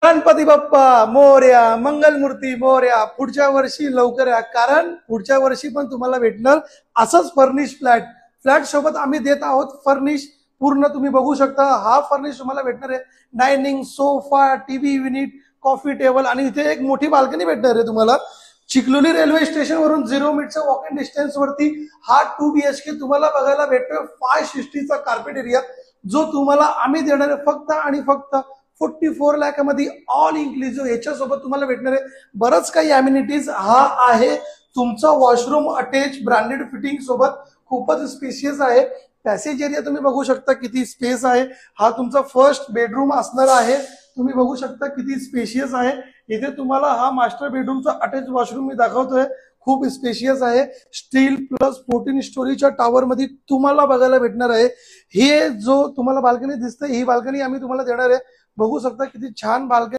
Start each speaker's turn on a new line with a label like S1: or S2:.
S1: गणपती बाप्पा मोरया, मंगलमूर्ती मोरया. पुढच्या वर्षी लवकर या, कारण पुढच्या वर्षी पण तुम्हाला भेटणार असंच फर्निश फ्लॅट. फ्लॅट सोबत आम्ही देत आहोत फर्निश पूर्ण. तुम्ही बघू शकता हा फर्निश तुम्हाला भेटणार आहे. Dining, sofa, TV unit, coffee table आणि इथे एक मोठी बाल्कनी भेटणार आहे तुम्हाला. चिखलोली रेल्वे स्टेशन वरून 0 मिनिटच्या वॉकिंग डिस्टन्स वरती हा 2 BHK तुम्हाला बघायला भेटतोय. 560चा कार्पेट एरिया, जो तुम्हाला आम्ही देणार आहे फक्त आणि फक्त 44 लाखामध्ये ऑल इन्क्लुसिव्ह. याच्यासोबत तुम्हाला भेटणार आहे बरंच काही अम्युनिटीज. हा आहे तुमचा वॉशरूम अटॅच ब्रँडेड फिटिंग सोबत, खूपच स्पेशियस आहे. पॅसेज एरिया तुम्ही बघू शकता किती स्पेस आहे. हा तुमचा फर्स्ट बेडरूम असणार आहे. तुम्ही बघू शकता किती स्पेशियस आहे. इथे तुम्हाला हा मास्टर बेडरूमचा अटॅच वॉशरूम मी दाखवतोय, खूप स्पेशियस आहे. स्टील प्लस 14 स्टोरीच्या टॉवर मध्ये तुम्हाला बघायला भेटणार आहे. हे जो तुम्हाला बाल्कनी दिसते ही बाल्कनी आम्ही तुम्हाला देणार आहे. बघू शकता किती छान बाल्कनी.